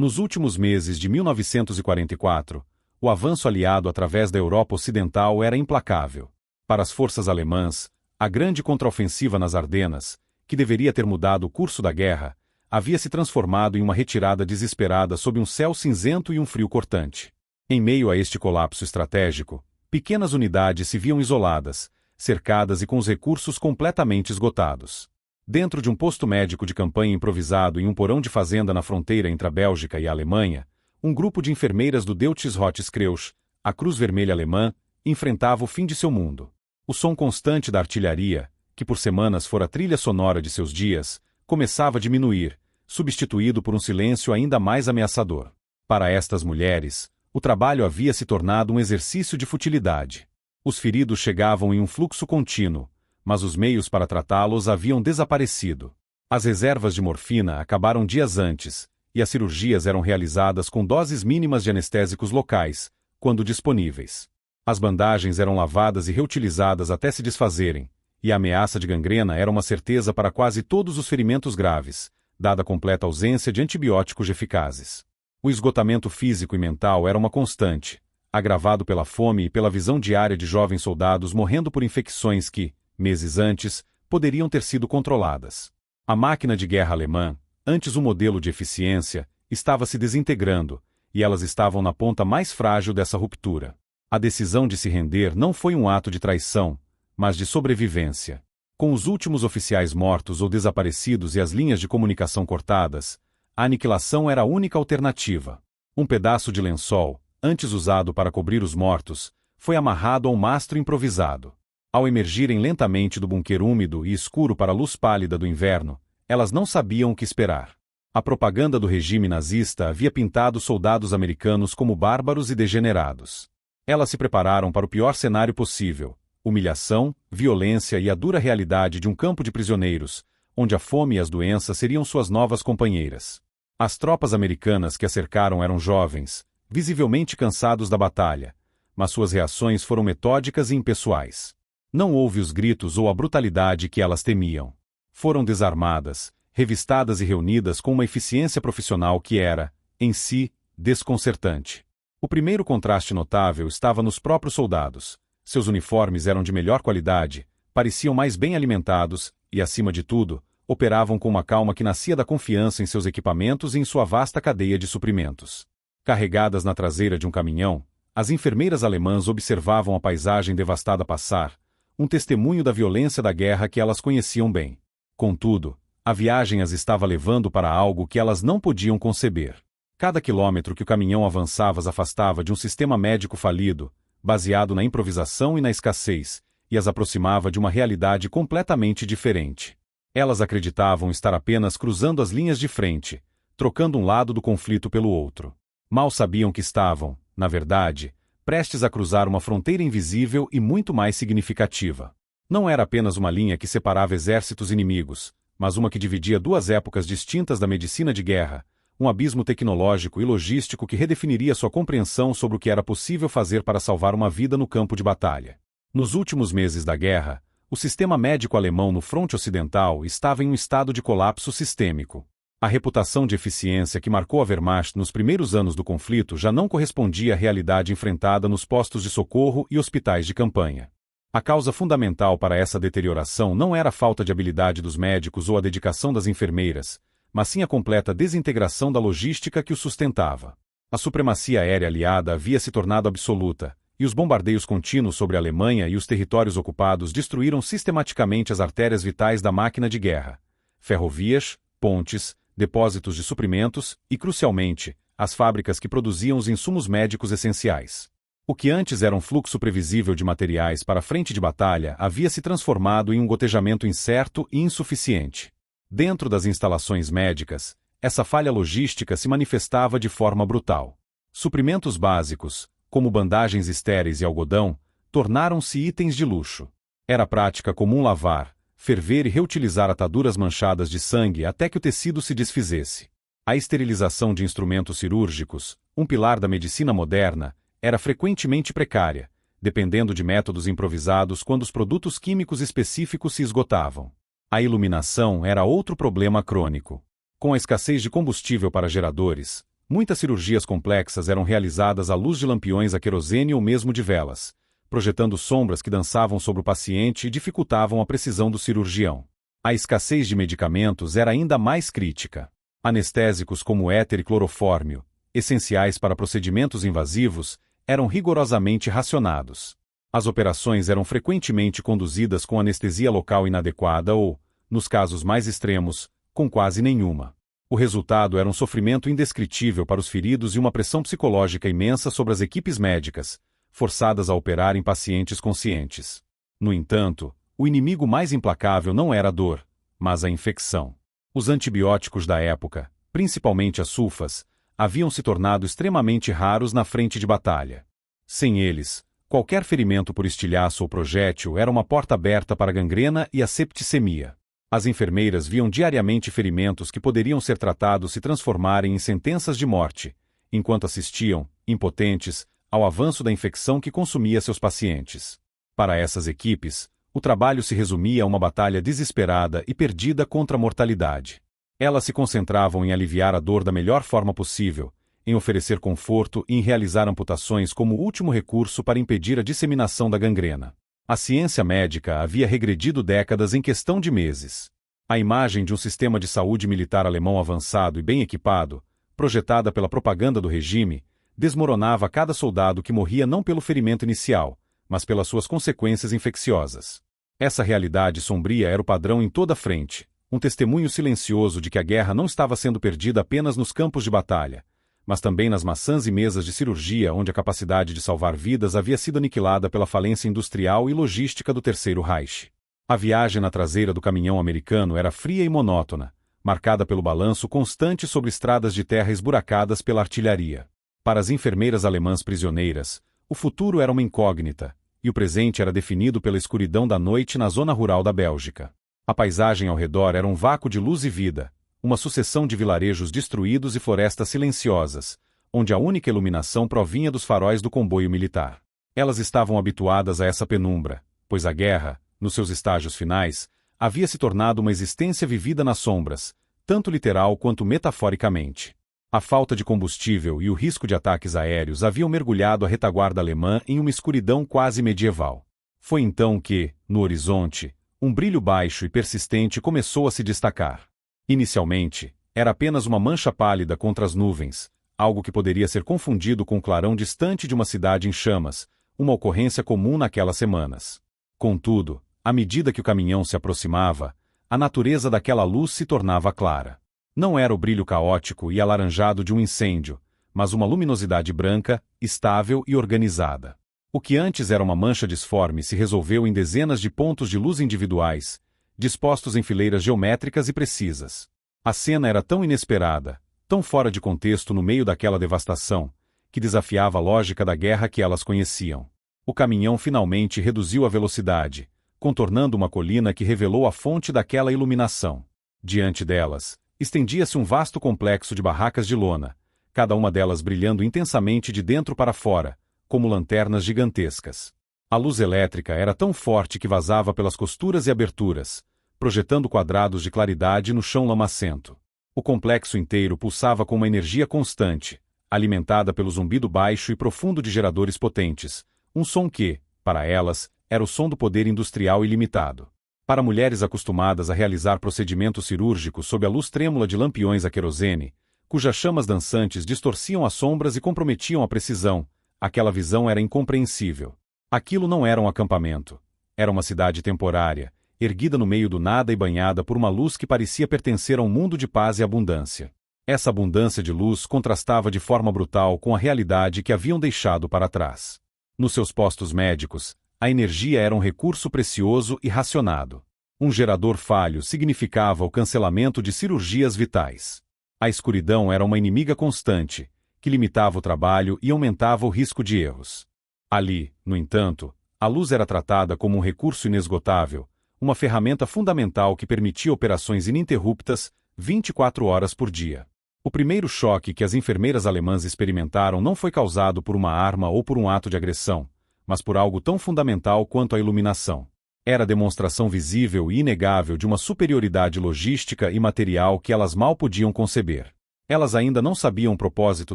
Nos últimos meses de 1944, o avanço aliado através da Europa Ocidental era implacável. Para as forças alemãs, a grande contraofensiva nas Ardenas, que deveria ter mudado o curso da guerra, havia se transformado em uma retirada desesperada sob um céu cinzento e um frio cortante. Em meio a este colapso estratégico, pequenas unidades se viam isoladas, cercadas e com os recursos completamente esgotados. Dentro de um posto médico de campanha improvisado em um porão de fazenda na fronteira entre a Bélgica e a Alemanha, um grupo de enfermeiras do Deutsches Rotes Kreuz, a Cruz Vermelha Alemã, enfrentava o fim de seu mundo. O som constante da artilharia, que por semanas fora a trilha sonora de seus dias, começava a diminuir, substituído por um silêncio ainda mais ameaçador. Para estas mulheres, o trabalho havia se tornado um exercício de futilidade. Os feridos chegavam em um fluxo contínuo, mas os meios para tratá-los haviam desaparecido. As reservas de morfina acabaram dias antes, e as cirurgias eram realizadas com doses mínimas de anestésicos locais, quando disponíveis. As bandagens eram lavadas e reutilizadas até se desfazerem, e a ameaça de gangrena era uma certeza para quase todos os ferimentos graves, dada a completa ausência de antibióticos eficazes. O esgotamento físico e mental era uma constante, agravado pela fome e pela visão diária de jovens soldados morrendo por infecções que, meses antes, poderiam ter sido controladas. A máquina de guerra alemã, antes um modelo de eficiência, estava se desintegrando, e elas estavam na ponta mais frágil dessa ruptura. A decisão de se render não foi um ato de traição, mas de sobrevivência. Com os últimos oficiais mortos ou desaparecidos e as linhas de comunicação cortadas, a aniquilação era a única alternativa. Um pedaço de lençol, antes usado para cobrir os mortos, foi amarrado a um mastro improvisado. Ao emergirem lentamente do bunker úmido e escuro para a luz pálida do inverno, elas não sabiam o que esperar. A propaganda do regime nazista havia pintado soldados americanos como bárbaros e degenerados. Elas se prepararam para o pior cenário possível: humilhação, violência e a dura realidade de um campo de prisioneiros, onde a fome e as doenças seriam suas novas companheiras. As tropas americanas que a cercaram eram jovens, visivelmente cansados da batalha, mas suas reações foram metódicas e impessoais. Não houve os gritos ou a brutalidade que elas temiam. Foram desarmadas, revistadas e reunidas com uma eficiência profissional que era, em si, desconcertante. O primeiro contraste notável estava nos próprios soldados. Seus uniformes eram de melhor qualidade, pareciam mais bem alimentados e, acima de tudo, operavam com uma calma que nascia da confiança em seus equipamentos e em sua vasta cadeia de suprimentos. Carregadas na traseira de um caminhão, as enfermeiras alemãs observavam a paisagem devastada passar, um testemunho da violência da guerra que elas conheciam bem. Contudo, a viagem as estava levando para algo que elas não podiam conceber. Cada quilômetro que o caminhão avançava as afastava de um sistema médico falido, baseado na improvisação e na escassez, e as aproximava de uma realidade completamente diferente. Elas acreditavam estar apenas cruzando as linhas de frente, trocando um lado do conflito pelo outro. Mal sabiam que estavam, na verdade, prestes a cruzar uma fronteira invisível e muito mais significativa. Não era apenas uma linha que separava exércitos inimigos, mas uma que dividia duas épocas distintas da medicina de guerra, um abismo tecnológico e logístico que redefiniria sua compreensão sobre o que era possível fazer para salvar uma vida no campo de batalha. Nos últimos meses da guerra, o sistema médico alemão no fronte ocidental estava em um estado de colapso sistêmico. A reputação de eficiência que marcou a Wehrmacht nos primeiros anos do conflito já não correspondia à realidade enfrentada nos postos de socorro e hospitais de campanha. A causa fundamental para essa deterioração não era a falta de habilidade dos médicos ou a dedicação das enfermeiras, mas sim a completa desintegração da logística que o sustentava. A supremacia aérea aliada havia se tornado absoluta, e os bombardeios contínuos sobre a Alemanha e os territórios ocupados destruíram sistematicamente as artérias vitais da máquina de guerra: ferrovias, pontes, depósitos de suprimentos e, crucialmente, as fábricas que produziam os insumos médicos essenciais. O que antes era um fluxo previsível de materiais para a frente de batalha havia se transformado em um gotejamento incerto e insuficiente. Dentro das instalações médicas, essa falha logística se manifestava de forma brutal. Suprimentos básicos, como bandagens estéreis e algodão, tornaram-se itens de luxo. Era prática comum lavar, ferver e reutilizar ataduras manchadas de sangue até que o tecido se desfizesse. A esterilização de instrumentos cirúrgicos, um pilar da medicina moderna, era frequentemente precária, dependendo de métodos improvisados quando os produtos químicos específicos se esgotavam. A iluminação era outro problema crônico. Com a escassez de combustível para geradores, Muitas cirurgias complexas eram realizadas à luz de lampiões a querosene ou mesmo de velas, projetando sombras que dançavam sobre o paciente e dificultavam a precisão do cirurgião. A escassez de medicamentos era ainda mais crítica. Anestésicos como éter e clorofórmio, essenciais para procedimentos invasivos, eram rigorosamente racionados. As operações eram frequentemente conduzidas com anestesia local inadequada ou, nos casos mais extremos, com quase nenhuma. O resultado era um sofrimento indescritível para os feridos e uma pressão psicológica imensa sobre as equipes médicas, forçadas a operar em pacientes conscientes. No entanto, o inimigo mais implacável não era a dor, mas a infecção. Os antibióticos da época, principalmente as sulfas, haviam se tornado extremamente raros na frente de batalha. Sem eles, qualquer ferimento por estilhaço ou projétil era uma porta aberta para a gangrena e a septicemia. As enfermeiras viam diariamente ferimentos que poderiam ser tratados se transformarem em sentenças de morte, enquanto assistiam, impotentes, ao avanço da infecção que consumia seus pacientes. Para essas equipes, o trabalho se resumia a uma batalha desesperada e perdida contra a mortalidade. Elas se concentravam em aliviar a dor da melhor forma possível, em oferecer conforto e em realizar amputações como último recurso para impedir a disseminação da gangrena. A ciência médica havia regredido décadas em questão de meses. A imagem de um sistema de saúde militar alemão avançado e bem equipado, projetada pela propaganda do regime, desmoronava cada soldado que morria não pelo ferimento inicial, mas pelas suas consequências infecciosas. Essa realidade sombria era o padrão em toda a frente, um testemunho silencioso de que a guerra não estava sendo perdida apenas nos campos de batalha, mas também nas maçãs e mesas de cirurgia onde a capacidade de salvar vidas havia sido aniquilada pela falência industrial e logística do Terceiro Reich. A viagem na traseira do caminhão americano era fria e monótona, marcada pelo balanço constante sobre estradas de terra esburacadas pela artilharia. Para as enfermeiras alemãs prisioneiras, o futuro era uma incógnita, e o presente era definido pela escuridão da noite na zona rural da Bélgica. A paisagem ao redor era um vácuo de luz e vida, uma sucessão de vilarejos destruídos e florestas silenciosas, onde a única iluminação provinha dos faróis do comboio militar. Elas estavam habituadas a essa penumbra, pois a guerra, nos seus estágios finais, havia se tornado uma existência vivida nas sombras, tanto literal quanto metaforicamente. A falta de combustível e o risco de ataques aéreos haviam mergulhado a retaguarda alemã em uma escuridão quase medieval. Foi então que, no horizonte, um brilho baixo e persistente começou a se destacar. Inicialmente, era apenas uma mancha pálida contra as nuvens, algo que poderia ser confundido com o clarão distante de uma cidade em chamas, uma ocorrência comum naquelas semanas. Contudo, à medida que o caminhão se aproximava, a natureza daquela luz se tornava clara. Não era o brilho caótico e alaranjado de um incêndio, mas uma luminosidade branca, estável e organizada. O que antes era uma mancha disforme se resolveu em dezenas de pontos de luz individuais, dispostos em fileiras geométricas e precisas. A cena era tão inesperada, tão fora de contexto no meio daquela devastação, que desafiava a lógica da guerra que elas conheciam. O caminhão finalmente reduziu a velocidade, contornando uma colina que revelou a fonte daquela iluminação. Diante delas, estendia-se um vasto complexo de barracas de lona, cada uma delas brilhando intensamente de dentro para fora, como lanternas gigantescas. A luz elétrica era tão forte que vazava pelas costuras e aberturas, projetando quadrados de claridade no chão lamacento. O complexo inteiro pulsava com uma energia constante, alimentada pelo zumbido baixo e profundo de geradores potentes, um som que, para elas, era o som do poder industrial ilimitado. Para mulheres acostumadas a realizar procedimentos cirúrgicos sob a luz trêmula de lampiões a querosene, cujas chamas dançantes distorciam as sombras e comprometiam a precisão, aquela visão era incompreensível. Aquilo não era um acampamento. Era uma cidade temporária, erguida no meio do nada e banhada por uma luz que parecia pertencer a um mundo de paz e abundância. Essa abundância de luz contrastava de forma brutal com a realidade que haviam deixado para trás. Nos seus postos médicos, a energia era um recurso precioso e racionado. Um gerador falho significava o cancelamento de cirurgias vitais. A escuridão era uma inimiga constante, que limitava o trabalho e aumentava o risco de erros. Ali, no entanto, a luz era tratada como um recurso inesgotável, uma ferramenta fundamental que permitia operações ininterruptas, 24 horas por dia. O primeiro choque que as enfermeiras alemãs experimentaram não foi causado por uma arma ou por um ato de agressão, mas por algo tão fundamental quanto a iluminação. Era a demonstração visível e inegável de uma superioridade logística e material que elas mal podiam conceber. Elas ainda não sabiam o propósito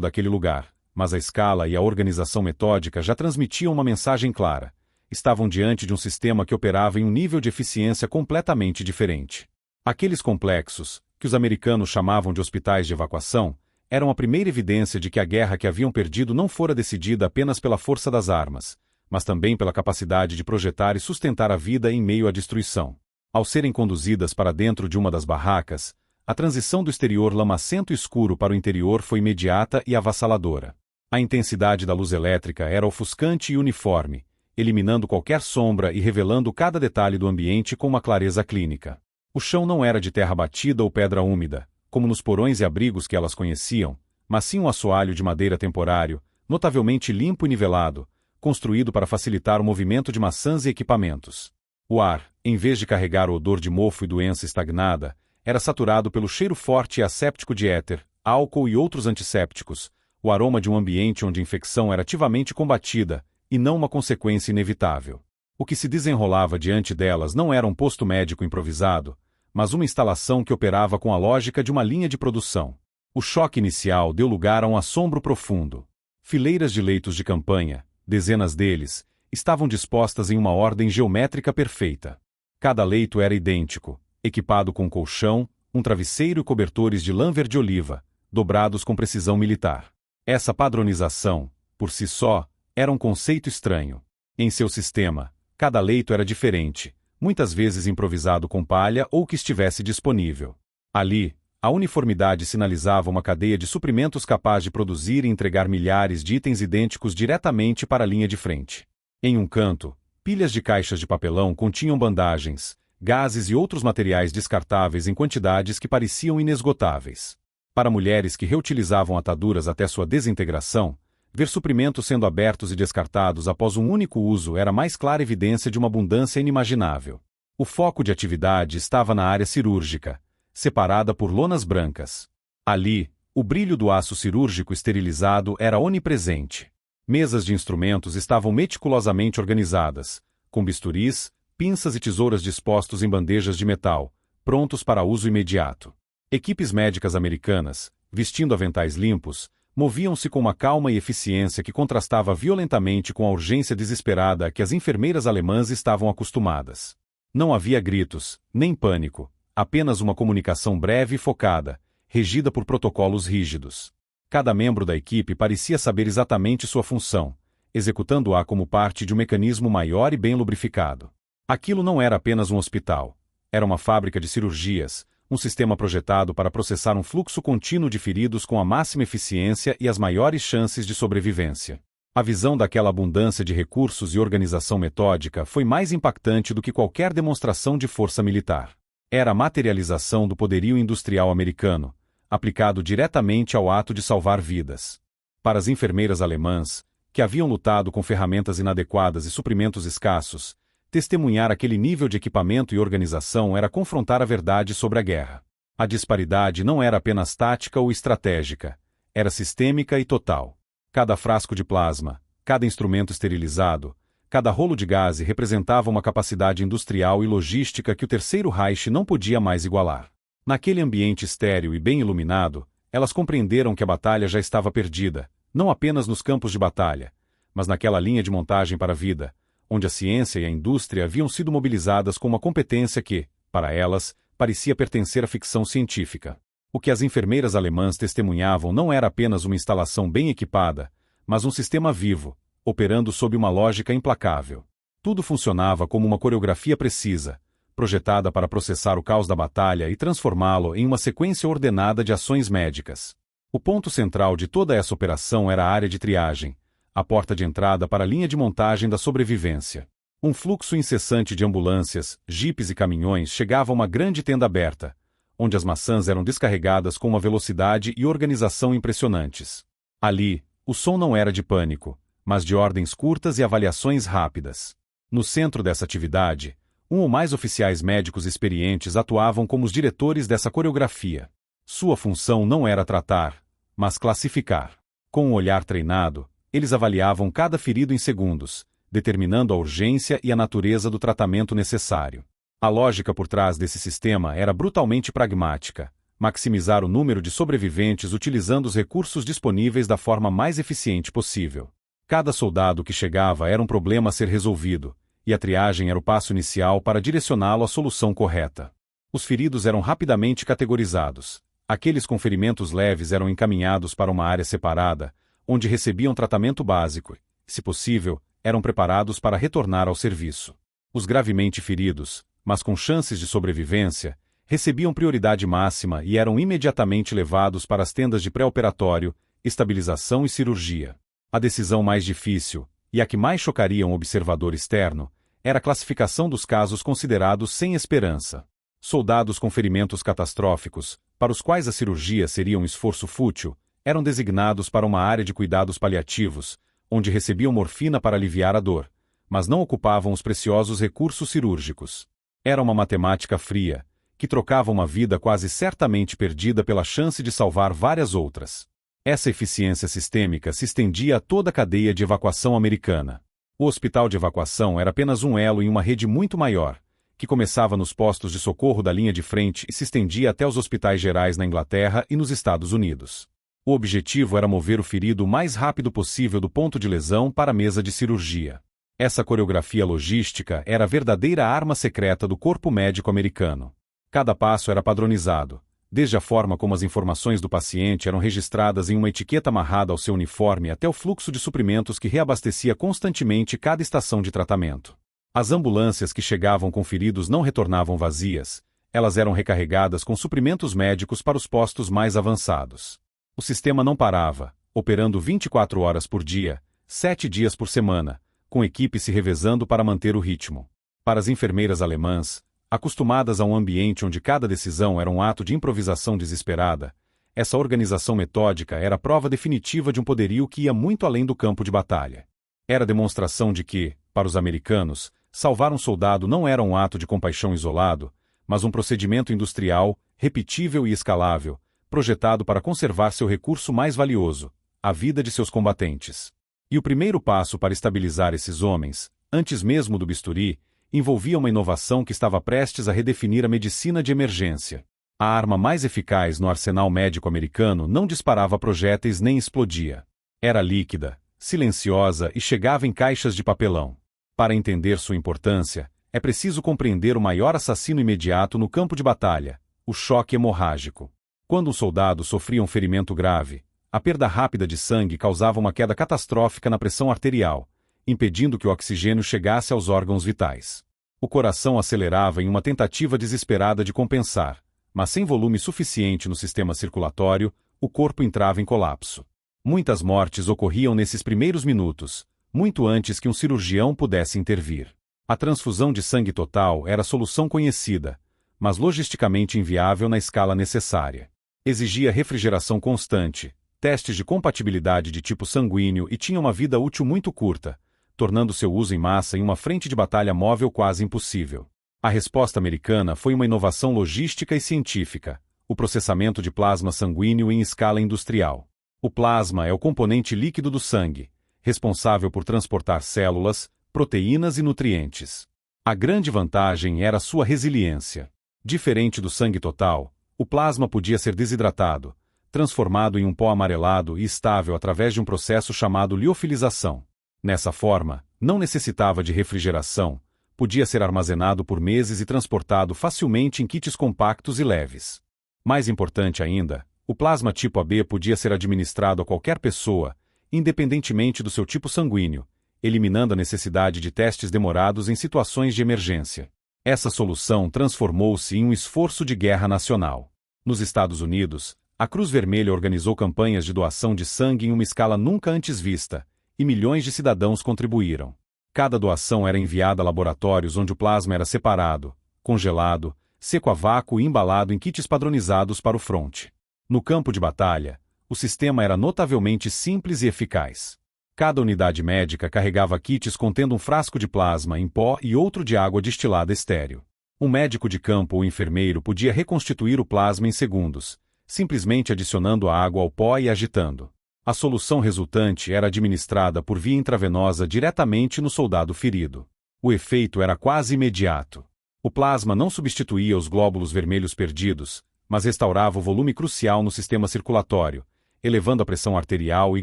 daquele lugar, mas a escala e a organização metódica já transmitiam uma mensagem clara. Estavam diante de um sistema que operava em um nível de eficiência completamente diferente. Aqueles complexos, que os americanos chamavam de hospitais de evacuação, eram a primeira evidência de que a guerra que haviam perdido não fora decidida apenas pela força das armas, mas também pela capacidade de projetar e sustentar a vida em meio à destruição. Ao serem conduzidas para dentro de uma das barracas, a transição do exterior lamacento e escuro para o interior foi imediata e avassaladora. A intensidade da luz elétrica era ofuscante e uniforme, eliminando qualquer sombra e revelando cada detalhe do ambiente com uma clareza clínica. O chão não era de terra batida ou pedra úmida, como nos porões e abrigos que elas conheciam, mas sim um assoalho de madeira temporário, notavelmente limpo e nivelado, construído para facilitar o movimento de maçãs e equipamentos. O ar, em vez de carregar o odor de mofo e doença estagnada, era saturado pelo cheiro forte e asséptico de éter, álcool e outros antissépticos, o aroma de um ambiente onde a infecção era ativamente combatida, e não uma consequência inevitável. O que se desenrolava diante delas não era um posto médico improvisado, mas uma instalação que operava com a lógica de uma linha de produção. O choque inicial deu lugar a um assombro profundo. Fileiras de leitos de campanha, dezenas deles, estavam dispostas em uma ordem geométrica perfeita. Cada leito era idêntico, equipado com colchão, um travesseiro e cobertores de lã verde-oliva, dobrados com precisão militar. Essa padronização, por si só, era um conceito estranho. Em seu sistema, cada leito era diferente, muitas vezes improvisado com palha ou que estivesse disponível. Ali, a uniformidade sinalizava uma cadeia de suprimentos capaz de produzir e entregar milhares de itens idênticos diretamente para a linha de frente. Em um canto, pilhas de caixas de papelão continham bandagens, gases e outros materiais descartáveis em quantidades que pareciam inesgotáveis. Para mulheres que reutilizavam ataduras até sua desintegração, ver suprimentos sendo abertos e descartados após um único uso era a mais clara evidência de uma abundância inimaginável. O foco de atividade estava na área cirúrgica, separada por lonas brancas. Ali, o brilho do aço cirúrgico esterilizado era onipresente. Mesas de instrumentos estavam meticulosamente organizadas, com bisturis, pinças e tesouras dispostos em bandejas de metal, prontos para uso imediato. Equipes médicas americanas, vestindo aventais limpos, moviam-se com uma calma e eficiência que contrastava violentamente com a urgência desesperada a que as enfermeiras alemãs estavam acostumadas. Não havia gritos, nem pânico, apenas uma comunicação breve e focada, regida por protocolos rígidos. Cada membro da equipe parecia saber exatamente sua função, executando-a como parte de um mecanismo maior e bem lubrificado. Aquilo não era apenas um hospital. Era uma fábrica de cirurgias, um sistema projetado para processar um fluxo contínuo de feridos com a máxima eficiência e as maiores chances de sobrevivência. A visão daquela abundância de recursos e organização metódica foi mais impactante do que qualquer demonstração de força militar. Era a materialização do poderio industrial americano, aplicado diretamente ao ato de salvar vidas. Para as enfermeiras alemãs, que haviam lutado com ferramentas inadequadas e suprimentos escassos, testemunhar aquele nível de equipamento e organização era confrontar a verdade sobre a guerra. A disparidade não era apenas tática ou estratégica, era sistêmica e total. Cada frasco de plasma, cada instrumento esterilizado, cada rolo de gaze representava uma capacidade industrial e logística que o Terceiro Reich não podia mais igualar. Naquele ambiente estéril e bem iluminado, elas compreenderam que a batalha já estava perdida, não apenas nos campos de batalha, mas naquela linha de montagem para a vida, onde a ciência e a indústria haviam sido mobilizadas com uma competência que, para elas, parecia pertencer à ficção científica. O que as enfermeiras alemãs testemunhavam não era apenas uma instalação bem equipada, mas um sistema vivo, operando sob uma lógica implacável. Tudo funcionava como uma coreografia precisa, projetada para processar o caos da batalha e transformá-lo em uma sequência ordenada de ações médicas. O ponto central de toda essa operação era a área de triagem, a porta de entrada para a linha de montagem da sobrevivência. Um fluxo incessante de ambulâncias, jipes e caminhões chegava a uma grande tenda aberta, onde as maçãs eram descarregadas com uma velocidade e organização impressionantes. Ali, o som não era de pânico, mas de ordens curtas e avaliações rápidas. No centro dessa atividade, um ou mais oficiais médicos experientes atuavam como os diretores dessa coreografia. Sua função não era tratar, mas classificar. Com um olhar treinado, eles avaliavam cada ferido em segundos, determinando a urgência e a natureza do tratamento necessário. A lógica por trás desse sistema era brutalmente pragmática. maximizar o número de sobreviventes utilizando os recursos disponíveis da forma mais eficiente possível. Cada soldado que chegava era um problema a ser resolvido, e a triagem era o passo inicial para direcioná-lo à solução correta. Os feridos eram rapidamente categorizados. Aqueles com ferimentos leves eram encaminhados para uma área separada, onde recebiam tratamento básico e, se possível, eram preparados para retornar ao serviço. Os gravemente feridos, mas com chances de sobrevivência, recebiam prioridade máxima e eram imediatamente levados para as tendas de pré-operatório, estabilização e cirurgia. A decisão mais difícil, e a que mais chocaria um observador externo, era a classificação dos casos considerados sem esperança. Soldados com ferimentos catastróficos, para os quais a cirurgia seria um esforço fútil, eram designados para uma área de cuidados paliativos, onde recebiam morfina para aliviar a dor, mas não ocupavam os preciosos recursos cirúrgicos. Era uma matemática fria, que trocava uma vida quase certamente perdida pela chance de salvar várias outras. Essa eficiência sistêmica se estendia a toda a cadeia de evacuação americana. O hospital de evacuação era apenas um elo em uma rede muito maior, que começava nos postos de socorro da linha de frente e se estendia até os hospitais gerais na Inglaterra e nos Estados Unidos. O objetivo era mover o ferido o mais rápido possível do ponto de lesão para a mesa de cirurgia. Essa coreografia logística era a verdadeira arma secreta do corpo médico americano. Cada passo era padronizado, desde a forma como as informações do paciente eram registradas em uma etiqueta amarrada ao seu uniforme até o fluxo de suprimentos que reabastecia constantemente cada estação de tratamento. As ambulâncias que chegavam com feridos não retornavam vazias, elas eram recarregadas com suprimentos médicos para os postos mais avançados. O sistema não parava, operando 24 horas por dia, 7 dias por semana, com equipes se revezando para manter o ritmo. Para as enfermeiras alemãs, acostumadas a um ambiente onde cada decisão era um ato de improvisação desesperada, essa organização metódica era a prova definitiva de um poderio que ia muito além do campo de batalha. Era a demonstração de que, para os americanos, salvar um soldado não era um ato de compaixão isolado, mas um procedimento industrial, repetível e escalável, projetado para conservar seu recurso mais valioso, a vida de seus combatentes. E o primeiro passo para estabilizar esses homens, antes mesmo do bisturi, envolvia uma inovação que estava prestes a redefinir a medicina de emergência. A arma mais eficaz no arsenal médico americano não disparava projéteis nem explodia. Era líquida, silenciosa e chegava em caixas de papelão. Para entender sua importância, é preciso compreender o maior assassino imediato no campo de batalha, o choque hemorrágico. Quando um soldado sofria um ferimento grave, a perda rápida de sangue causava uma queda catastrófica na pressão arterial, impedindo que o oxigênio chegasse aos órgãos vitais. O coração acelerava em uma tentativa desesperada de compensar, mas sem volume suficiente no sistema circulatório, o corpo entrava em colapso. Muitas mortes ocorriam nesses primeiros minutos, muito antes que um cirurgião pudesse intervir. A transfusão de sangue total era a solução conhecida, mas logisticamente inviável na escala necessária. Exigia refrigeração constante, testes de compatibilidade de tipo sanguíneo e tinha uma vida útil muito curta, tornando seu uso em massa em uma frente de batalha móvel quase impossível. A resposta americana foi uma inovação logística e científica, o processamento de plasma sanguíneo em escala industrial. O plasma é o componente líquido do sangue, responsável por transportar células, proteínas e nutrientes. A grande vantagem era sua resiliência. Diferente do sangue total, o plasma podia ser desidratado, transformado em um pó amarelado e estável através de um processo chamado liofilização. Nessa forma, não necessitava de refrigeração, podia ser armazenado por meses e transportado facilmente em kits compactos e leves. Mais importante ainda, o plasma tipo AB podia ser administrado a qualquer pessoa, independentemente do seu tipo sanguíneo, eliminando a necessidade de testes demorados em situações de emergência. Essa solução transformou-se em um esforço de guerra nacional. Nos Estados Unidos, a Cruz Vermelha organizou campanhas de doação de sangue em uma escala nunca antes vista, e milhões de cidadãos contribuíram. Cada doação era enviada a laboratórios onde o plasma era separado, congelado, seco a vácuo e embalado em kits padronizados para o fronte. No campo de batalha, o sistema era notavelmente simples e eficaz. Cada unidade médica carregava kits contendo um frasco de plasma em pó e outro de água destilada estéril. Um médico de campo ou enfermeiro podia reconstituir o plasma em segundos, simplesmente adicionando a água ao pó e agitando. A solução resultante era administrada por via intravenosa diretamente no soldado ferido. O efeito era quase imediato. O plasma não substituía os glóbulos vermelhos perdidos, mas restaurava o volume crucial no sistema circulatório, elevando a pressão arterial e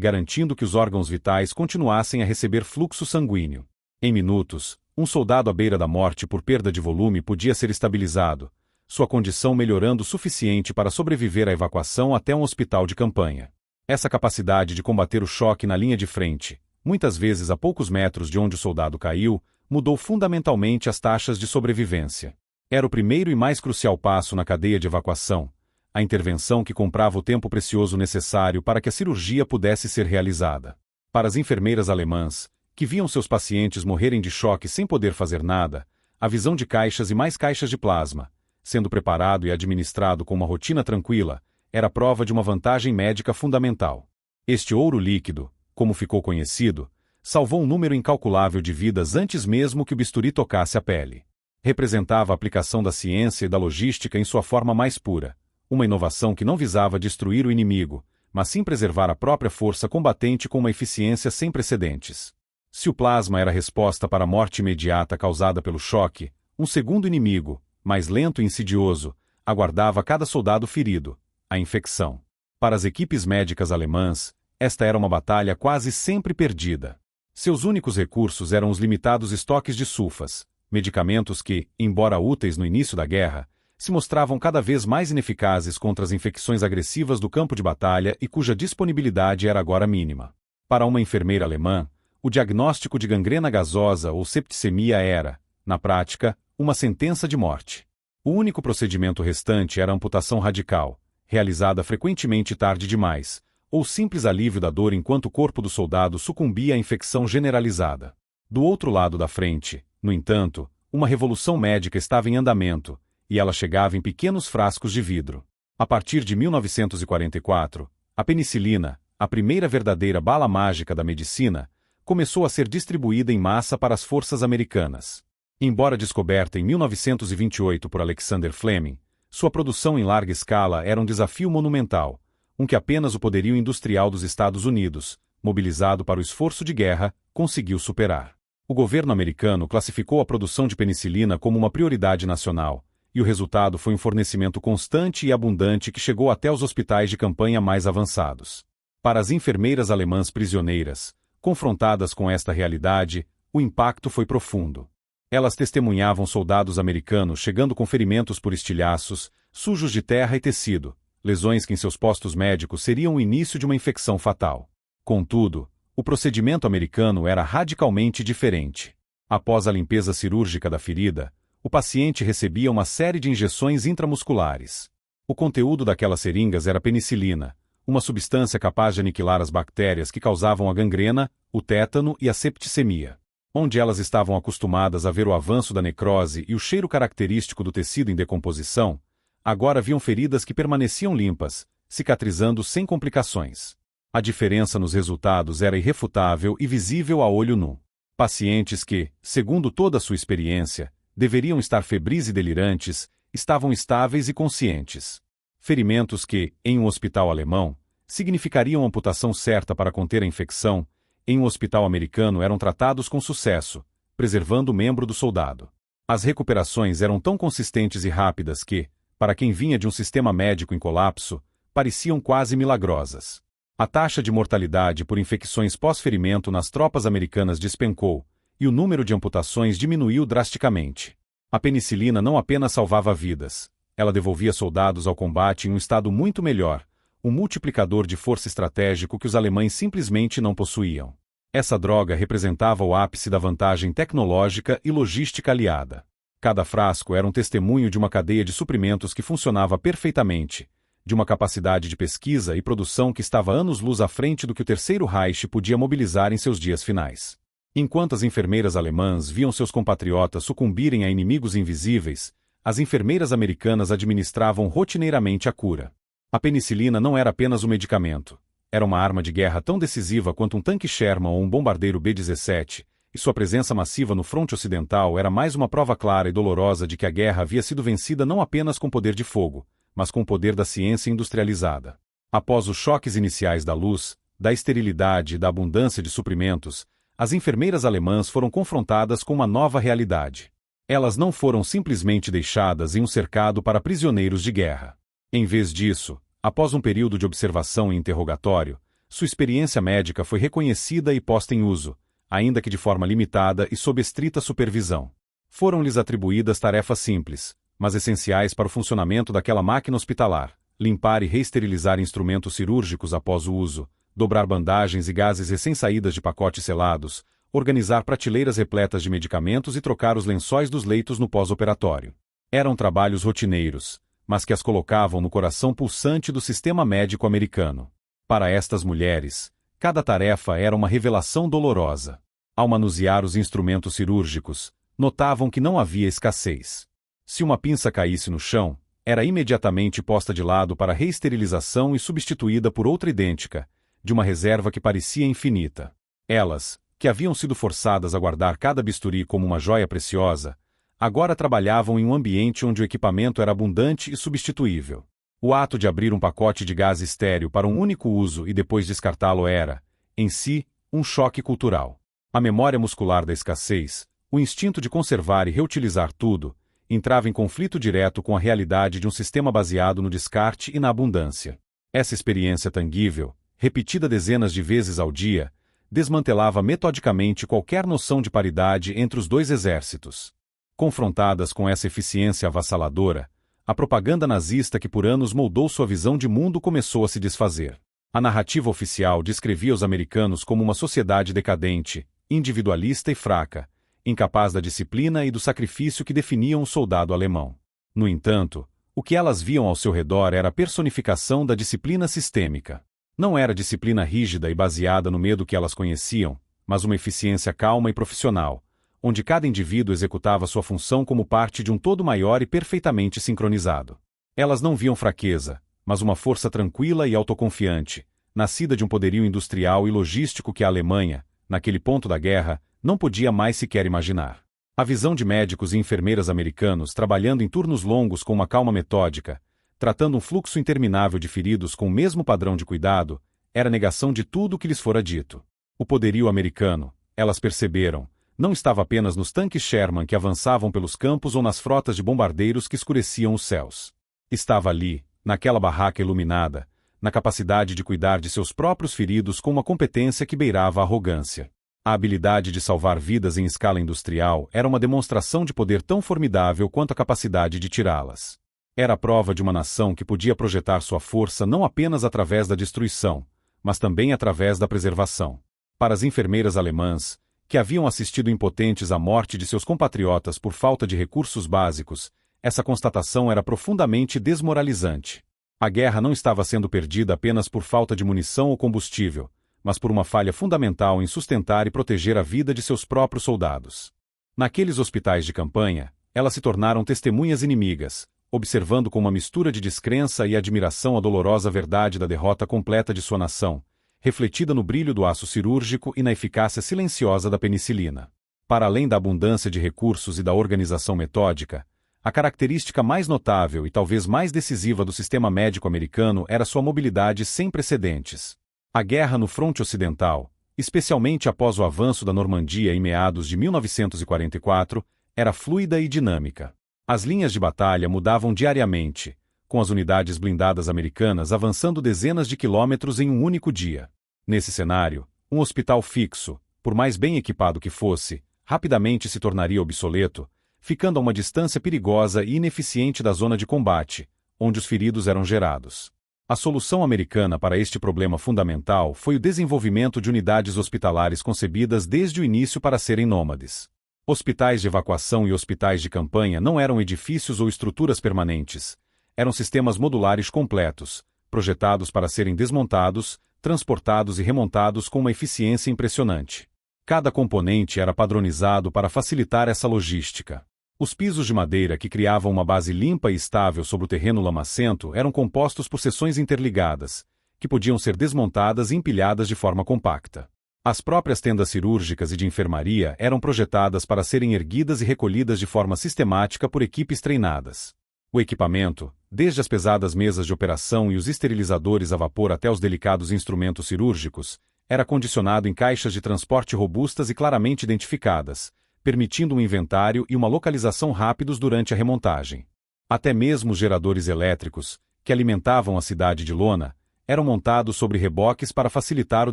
garantindo que os órgãos vitais continuassem a receber fluxo sanguíneo. Em minutos, um soldado à beira da morte por perda de volume podia ser estabilizado, sua condição melhorando o suficiente para sobreviver à evacuação até um hospital de campanha. Essa capacidade de combater o choque na linha de frente, muitas vezes a poucos metros de onde o soldado caiu, mudou fundamentalmente as taxas de sobrevivência. Era o primeiro e mais crucial passo na cadeia de evacuação, a intervenção que comprava o tempo precioso necessário para que a cirurgia pudesse ser realizada. Para as enfermeiras alemãs, que viam seus pacientes morrerem de choque sem poder fazer nada, a visão de caixas e mais caixas de plasma, sendo preparado e administrado com uma rotina tranquila, era prova de uma vantagem médica fundamental. Este ouro líquido, como ficou conhecido, salvou um número incalculável de vidas antes mesmo que o bisturi tocasse a pele. Representava a aplicação da ciência e da logística em sua forma mais pura, uma inovação que não visava destruir o inimigo, mas sim preservar a própria força combatente com uma eficiência sem precedentes. Se o plasma era a resposta para a morte imediata causada pelo choque, um segundo inimigo, mais lento e insidioso, aguardava cada soldado ferido: a infecção. Para as equipes médicas alemãs, esta era uma batalha quase sempre perdida. Seus únicos recursos eram os limitados estoques de sulfas, medicamentos que, embora úteis no início da guerra, se mostravam cada vez mais ineficazes contra as infecções agressivas do campo de batalha e cuja disponibilidade era agora mínima. Para uma enfermeira alemã, o diagnóstico de gangrena gasosa ou septicemia era, na prática, uma sentença de morte. O único procedimento restante era a amputação radical, realizada frequentemente tarde demais, ou simples alívio da dor enquanto o corpo do soldado sucumbia à infecção generalizada. Do outro lado da frente, no entanto, uma revolução médica estava em andamento, e ela chegava em pequenos frascos de vidro. A partir de 1944, a penicilina, a primeira verdadeira bala mágica da medicina, começou a ser distribuída em massa para as forças americanas. Embora descoberta em 1928 por Alexander Fleming, sua produção em larga escala era um desafio monumental, que apenas o poderio industrial dos Estados Unidos, mobilizado para o esforço de guerra, conseguiu superar. O governo americano classificou a produção de penicilina como uma prioridade nacional, e o resultado foi um fornecimento constante e abundante que chegou até os hospitais de campanha mais avançados. Para as enfermeiras alemãs prisioneiras, confrontadas com esta realidade, o impacto foi profundo. Elas testemunhavam soldados americanos chegando com ferimentos por estilhaços, sujos de terra e tecido, lesões que em seus postos médicos seriam o início de uma infecção fatal. Contudo, o procedimento americano era radicalmente diferente. Após a limpeza cirúrgica da ferida, o paciente recebia uma série de injeções intramusculares. O conteúdo daquelas seringas era penicilina, uma substância capaz de aniquilar as bactérias que causavam a gangrena, o tétano e a septicemia. Onde elas estavam acostumadas a ver o avanço da necrose e o cheiro característico do tecido em decomposição, agora haviam feridas que permaneciam limpas, cicatrizando sem complicações. A diferença nos resultados era irrefutável e visível a olho nu. Pacientes que, segundo toda a sua experiência, deveriam estar febris e delirantes, estavam estáveis e conscientes. Ferimentos que, em um hospital alemão, significariam amputação certa para conter a infecção, em um hospital americano eram tratados com sucesso, preservando o membro do soldado. As recuperações eram tão consistentes e rápidas que, para quem vinha de um sistema médico em colapso, pareciam quase milagrosas. A taxa de mortalidade por infecções pós-ferimento nas tropas americanas despencou, e o número de amputações diminuiu drasticamente. A penicilina não apenas salvava vidas, ela devolvia soldados ao combate em um estado muito melhor, um multiplicador de força estratégico que os alemães simplesmente não possuíam. Essa droga representava o ápice da vantagem tecnológica e logística aliada. Cada frasco era um testemunho de uma cadeia de suprimentos que funcionava perfeitamente, de uma capacidade de pesquisa e produção que estava anos-luz à frente do que o Terceiro Reich podia mobilizar em seus dias finais. Enquanto as enfermeiras alemãs viam seus compatriotas sucumbirem a inimigos invisíveis, as enfermeiras americanas administravam rotineiramente a cura. A penicilina não era apenas um medicamento. Era uma arma de guerra tão decisiva quanto um tanque Sherman ou um bombardeiro B-17, e sua presença massiva no fronte ocidental era mais uma prova clara e dolorosa de que a guerra havia sido vencida não apenas com poder de fogo, mas com o poder da ciência industrializada. Após os choques iniciais da luz, da esterilidade e da abundância de suprimentos, as enfermeiras alemãs foram confrontadas com uma nova realidade. Elas não foram simplesmente deixadas em um cercado para prisioneiros de guerra. Em vez disso, após um período de observação e interrogatório, sua experiência médica foi reconhecida e posta em uso, ainda que de forma limitada e sob estrita supervisão. Foram-lhes atribuídas tarefas simples, mas essenciais para o funcionamento daquela máquina hospitalar: limpar e reesterilizar instrumentos cirúrgicos após o uso, dobrar bandagens e gases recém-saídas de pacotes selados, organizar prateleiras repletas de medicamentos e trocar os lençóis dos leitos no pós-operatório. Eram trabalhos rotineiros, mas que as colocavam no coração pulsante do sistema médico americano. Para estas mulheres, cada tarefa era uma revelação dolorosa. Ao manusear os instrumentos cirúrgicos, notavam que não havia escassez. Se uma pinça caísse no chão, era imediatamente posta de lado para reesterilização e substituída por outra idêntica, de uma reserva que parecia infinita. Elas, que haviam sido forçadas a guardar cada bisturi como uma joia preciosa, agora trabalhavam em um ambiente onde o equipamento era abundante e substituível. O ato de abrir um pacote de gás estéril para um único uso e depois descartá-lo era, em si, um choque cultural. A memória muscular da escassez, o instinto de conservar e reutilizar tudo, entrava em conflito direto com a realidade de um sistema baseado no descarte e na abundância. Essa experiência tangível, repetida dezenas de vezes ao dia, desmantelava metodicamente qualquer noção de paridade entre os dois exércitos. Confrontadas com essa eficiência avassaladora, a propaganda nazista que por anos moldou sua visão de mundo começou a se desfazer. A narrativa oficial descrevia os americanos como uma sociedade decadente, individualista e fraca, incapaz da disciplina e do sacrifício que definiam o soldado alemão. No entanto, o que elas viam ao seu redor era a personificação da disciplina sistêmica. Não era disciplina rígida e baseada no medo que elas conheciam, mas uma eficiência calma e profissional, onde cada indivíduo executava sua função como parte de um todo maior e perfeitamente sincronizado. Elas não viam fraqueza, mas uma força tranquila e autoconfiante, nascida de um poderio industrial e logístico que a Alemanha, naquele ponto da guerra, não podia mais sequer imaginar. A visão de médicos e enfermeiras americanos trabalhando em turnos longos com uma calma metódica, tratando um fluxo interminável de feridos com o mesmo padrão de cuidado, era negação de tudo o que lhes fora dito. O poderio americano, elas perceberam, não estava apenas nos tanques Sherman que avançavam pelos campos ou nas frotas de bombardeiros que escureciam os céus. Estava ali, naquela barraca iluminada, na capacidade de cuidar de seus próprios feridos com uma competência que beirava a arrogância. A habilidade de salvar vidas em escala industrial era uma demonstração de poder tão formidável quanto a capacidade de tirá-las. Era a prova de uma nação que podia projetar sua força não apenas através da destruição, mas também através da preservação. Para as enfermeiras alemãs, que haviam assistido impotentes à morte de seus compatriotas por falta de recursos básicos, essa constatação era profundamente desmoralizante. A guerra não estava sendo perdida apenas por falta de munição ou combustível, mas por uma falha fundamental em sustentar e proteger a vida de seus próprios soldados. Naqueles hospitais de campanha, elas se tornaram testemunhas inimigas, observando com uma mistura de descrença e admiração a dolorosa verdade da derrota completa de sua nação, refletida no brilho do aço cirúrgico e na eficácia silenciosa da penicilina. Para além da abundância de recursos e da organização metódica, a característica mais notável e talvez mais decisiva do sistema médico americano era sua mobilidade sem precedentes. A guerra no fronte ocidental, especialmente após o avanço da Normandia em meados de 1944, era fluida e dinâmica. As linhas de batalha mudavam diariamente, com as unidades blindadas americanas avançando dezenas de quilômetros em um único dia. Nesse cenário, um hospital fixo, por mais bem equipado que fosse, rapidamente se tornaria obsoleto, ficando a uma distância perigosa e ineficiente da zona de combate, onde os feridos eram gerados. A solução americana para este problema fundamental foi o desenvolvimento de unidades hospitalares concebidas desde o início para serem nômades. Hospitais de evacuação e hospitais de campanha não eram edifícios ou estruturas permanentes, eram sistemas modulares completos, projetados para serem desmontados, transportados e remontados com uma eficiência impressionante. Cada componente era padronizado para facilitar essa logística. Os pisos de madeira que criavam uma base limpa e estável sobre o terreno lamacento eram compostos por seções interligadas, que podiam ser desmontadas e empilhadas de forma compacta. As próprias tendas cirúrgicas e de enfermaria eram projetadas para serem erguidas e recolhidas de forma sistemática por equipes treinadas. O equipamento, desde as pesadas mesas de operação e os esterilizadores a vapor até os delicados instrumentos cirúrgicos, era condicionado em caixas de transporte robustas e claramente identificadas, permitindo um inventário e uma localização rápidos durante a remontagem. Até mesmo os geradores elétricos, que alimentavam a cidade de lona, eram montados sobre reboques para facilitar o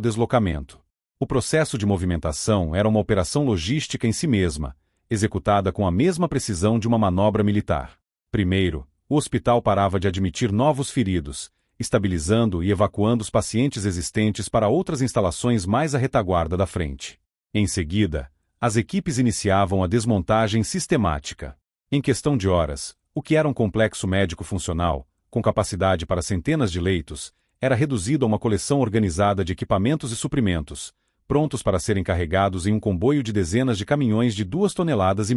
deslocamento. O processo de movimentação era uma operação logística em si mesma, executada com a mesma precisão de uma manobra militar. Primeiro, o hospital parava de admitir novos feridos, estabilizando e evacuando os pacientes existentes para outras instalações mais à retaguarda da frente. Em seguida, as equipes iniciavam a desmontagem sistemática. Em questão de horas, o que era um complexo médico funcional, com capacidade para centenas de leitos, era reduzido a uma coleção organizada de equipamentos e suprimentos, prontos para serem carregados em um comboio de dezenas de caminhões de 2,5 toneladas.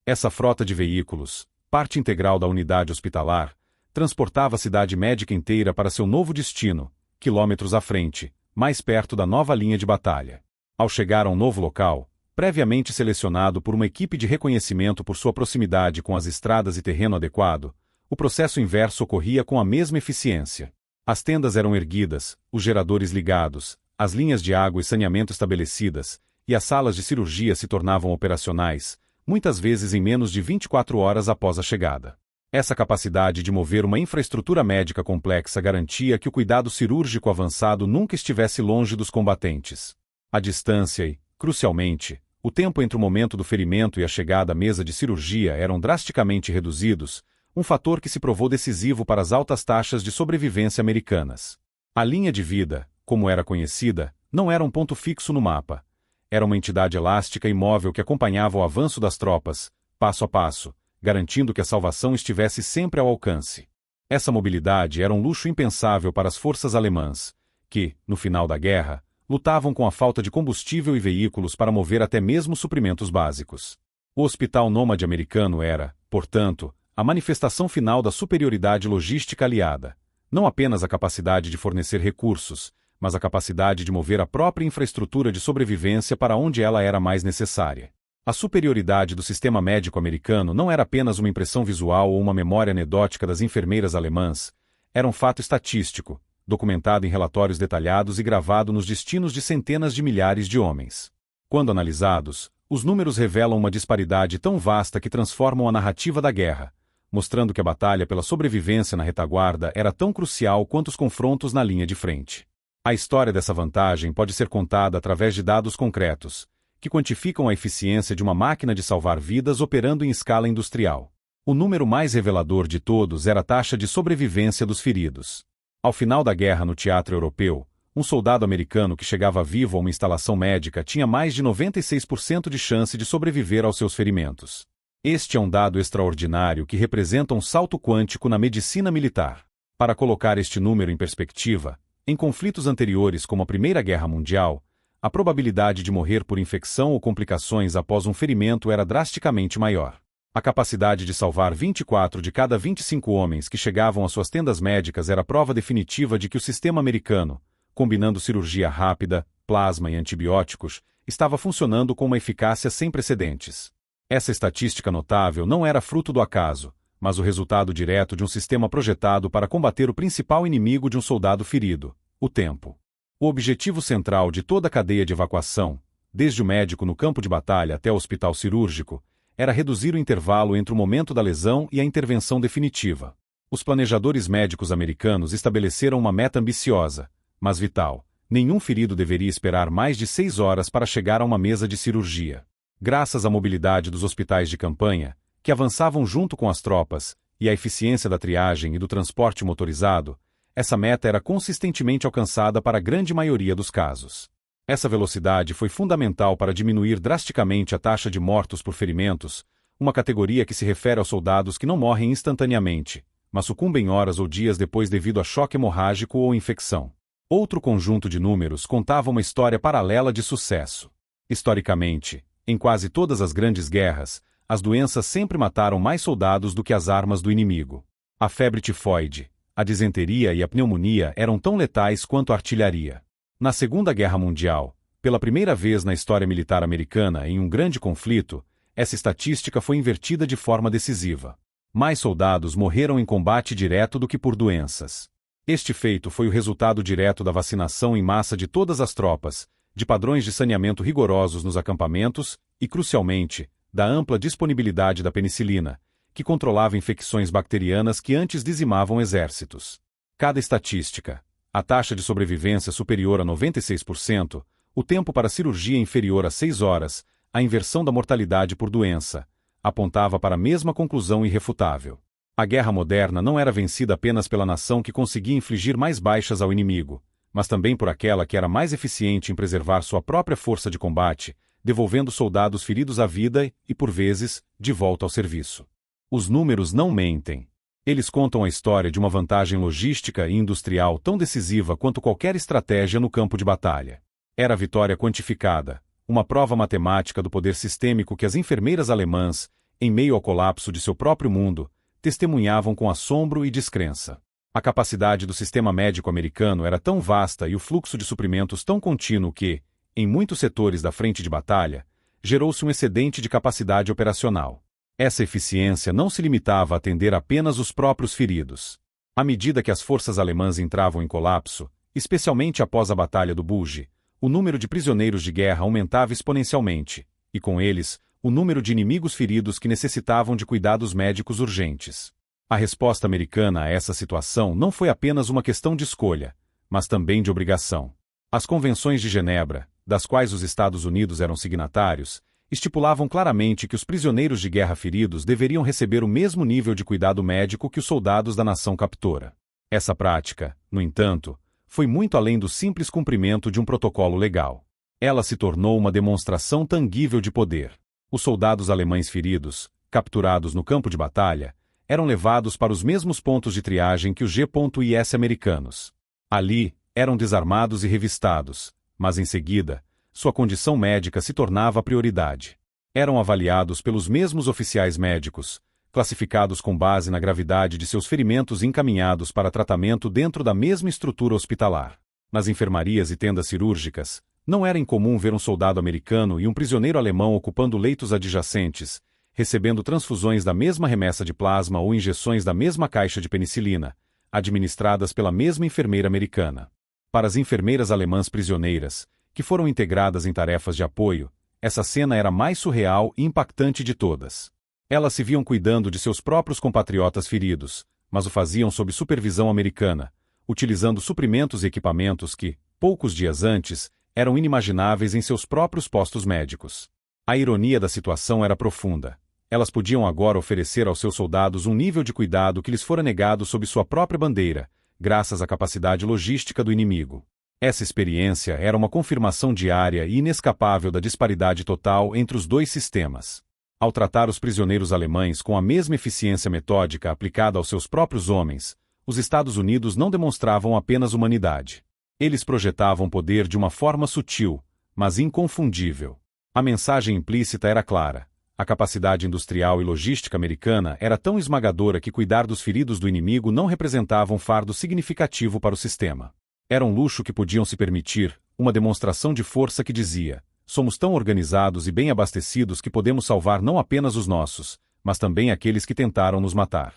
Essa frota de veículos, parte integral da unidade hospitalar, transportava a cidade médica inteira para seu novo destino, quilômetros à frente, mais perto da nova linha de batalha. Ao chegar a um novo local, previamente selecionado por uma equipe de reconhecimento por sua proximidade com as estradas e terreno adequado, o processo inverso ocorria com a mesma eficiência. As tendas eram erguidas, os geradores ligados, as linhas de água e saneamento estabelecidas, e as salas de cirurgia se tornavam operacionais, muitas vezes em menos de 24 horas após a chegada. Essa capacidade de mover uma infraestrutura médica complexa garantia que o cuidado cirúrgico avançado nunca estivesse longe dos combatentes. A distância e, crucialmente, o tempo entre o momento do ferimento e a chegada à mesa de cirurgia eram drasticamente reduzidos, um fator que se provou decisivo para as altas taxas de sobrevivência americanas. A linha de vida, como era conhecida, não era um ponto fixo no mapa. Era uma entidade elástica e móvel que acompanhava o avanço das tropas, passo a passo, garantindo que a salvação estivesse sempre ao alcance. Essa mobilidade era um luxo impensável para as forças alemãs, que, no final da guerra, lutavam com a falta de combustível e veículos para mover até mesmo suprimentos básicos. O hospital nômade americano era, portanto, a manifestação final da superioridade logística aliada, não apenas a capacidade de fornecer recursos, mas a capacidade de mover a própria infraestrutura de sobrevivência para onde ela era mais necessária. A superioridade do sistema médico americano não era apenas uma impressão visual ou uma memória anedótica das enfermeiras alemãs, era um fato estatístico, documentado em relatórios detalhados e gravado nos destinos de centenas de milhares de homens. Quando analisados, os números revelam uma disparidade tão vasta que transformam a narrativa da guerra, mostrando que a batalha pela sobrevivência na retaguarda era tão crucial quanto os confrontos na linha de frente. A história dessa vantagem pode ser contada através de dados concretos, que quantificam a eficiência de uma máquina de salvar vidas operando em escala industrial. O número mais revelador de todos era a taxa de sobrevivência dos feridos. Ao final da guerra no teatro europeu, um soldado americano que chegava vivo a uma instalação médica tinha mais de 96% de chance de sobreviver aos seus ferimentos. Este é um dado extraordinário que representa um salto quântico na medicina militar. Para colocar este número em perspectiva, em conflitos anteriores como a Primeira Guerra Mundial, a probabilidade de morrer por infecção ou complicações após um ferimento era drasticamente maior. A capacidade de salvar 24 de cada 25 homens que chegavam às suas tendas médicas era prova definitiva de que o sistema americano, combinando cirurgia rápida, plasma e antibióticos, estava funcionando com uma eficácia sem precedentes. Essa estatística notável não era fruto do acaso, mas o resultado direto de um sistema projetado para combater o principal inimigo de um soldado ferido, o tempo. O objetivo central de toda a cadeia de evacuação, desde o médico no campo de batalha até o hospital cirúrgico, era reduzir o intervalo entre o momento da lesão e a intervenção definitiva. Os planejadores médicos americanos estabeleceram uma meta ambiciosa, mas vital. Nenhum ferido deveria esperar mais de 6 horas para chegar a uma mesa de cirurgia. Graças à mobilidade dos hospitais de campanha, que avançavam junto com as tropas, e à eficiência da triagem e do transporte motorizado, essa meta era consistentemente alcançada para a grande maioria dos casos. Essa velocidade foi fundamental para diminuir drasticamente a taxa de mortos por ferimentos, uma categoria que se refere aos soldados que não morrem instantaneamente, mas sucumbem horas ou dias depois devido a choque hemorrágico ou infecção. Outro conjunto de números contava uma história paralela de sucesso. Historicamente, em quase todas as grandes guerras, as doenças sempre mataram mais soldados do que as armas do inimigo. A febre tifoide, a disenteria e a pneumonia eram tão letais quanto a artilharia. Na Segunda Guerra Mundial, pela primeira vez na história militar americana em um grande conflito, essa estatística foi invertida de forma decisiva. Mais soldados morreram em combate direto do que por doenças. Este feito foi o resultado direto da vacinação em massa de todas as tropas, de padrões de saneamento rigorosos nos acampamentos e, crucialmente, da ampla disponibilidade da penicilina, que controlava infecções bacterianas que antes dizimavam exércitos. Cada estatística, a taxa de sobrevivência superior a 96%, o tempo para cirurgia inferior a 6 horas, a inversão da mortalidade por doença, apontava para a mesma conclusão irrefutável. A guerra moderna não era vencida apenas pela nação que conseguia infligir mais baixas ao inimigo, mas também por aquela que era mais eficiente em preservar sua própria força de combate, devolvendo soldados feridos à vida e, por vezes, de volta ao serviço. Os números não mentem. Eles contam a história de uma vantagem logística e industrial tão decisiva quanto qualquer estratégia no campo de batalha. Era a vitória quantificada, uma prova matemática do poder sistêmico que as enfermeiras alemãs, em meio ao colapso de seu próprio mundo, testemunhavam com assombro e descrença. A capacidade do sistema médico americano era tão vasta e o fluxo de suprimentos tão contínuo que, em muitos setores da frente de batalha, gerou-se um excedente de capacidade operacional. Essa eficiência não se limitava a atender apenas os próprios feridos. À medida que as forças alemãs entravam em colapso, especialmente após a Batalha do Bulge, o número de prisioneiros de guerra aumentava exponencialmente, e com eles, o número de inimigos feridos que necessitavam de cuidados médicos urgentes. A resposta americana a essa situação não foi apenas uma questão de escolha, mas também de obrigação. As Convenções de Genebra, das quais os Estados Unidos eram signatários, estipulavam claramente que os prisioneiros de guerra feridos deveriam receber o mesmo nível de cuidado médico que os soldados da nação captora. Essa prática, no entanto, foi muito além do simples cumprimento de um protocolo legal. Ela se tornou uma demonstração tangível de poder. Os soldados alemães feridos, capturados no campo de batalha, eram levados para os mesmos pontos de triagem que os G.IS americanos. Ali, eram desarmados e revistados, mas em seguida, sua condição médica se tornava a prioridade. Eram avaliados pelos mesmos oficiais médicos, classificados com base na gravidade de seus ferimentos e encaminhados para tratamento dentro da mesma estrutura hospitalar. Nas enfermarias e tendas cirúrgicas, não era incomum ver um soldado americano e um prisioneiro alemão ocupando leitos adjacentes, recebendo transfusões da mesma remessa de plasma ou injeções da mesma caixa de penicilina, administradas pela mesma enfermeira americana. Para as enfermeiras alemãs prisioneiras, que foram integradas em tarefas de apoio, essa cena era a mais surreal e impactante de todas. Elas se viam cuidando de seus próprios compatriotas feridos, mas o faziam sob supervisão americana, utilizando suprimentos e equipamentos que, poucos dias antes, eram inimagináveis em seus próprios postos médicos. A ironia da situação era profunda. Elas podiam agora oferecer aos seus soldados um nível de cuidado que lhes fora negado sob sua própria bandeira, graças à capacidade logística do inimigo. Essa experiência era uma confirmação diária e inescapável da disparidade total entre os dois sistemas. Ao tratar os prisioneiros alemães com a mesma eficiência metódica aplicada aos seus próprios homens, os Estados Unidos não demonstravam apenas humanidade. Eles projetavam poder de uma forma sutil, mas inconfundível. A mensagem implícita era clara. A capacidade industrial e logística americana era tão esmagadora que cuidar dos feridos do inimigo não representava um fardo significativo para o sistema. Era um luxo que podiam se permitir, uma demonstração de força que dizia: somos tão organizados e bem abastecidos que podemos salvar não apenas os nossos, mas também aqueles que tentaram nos matar.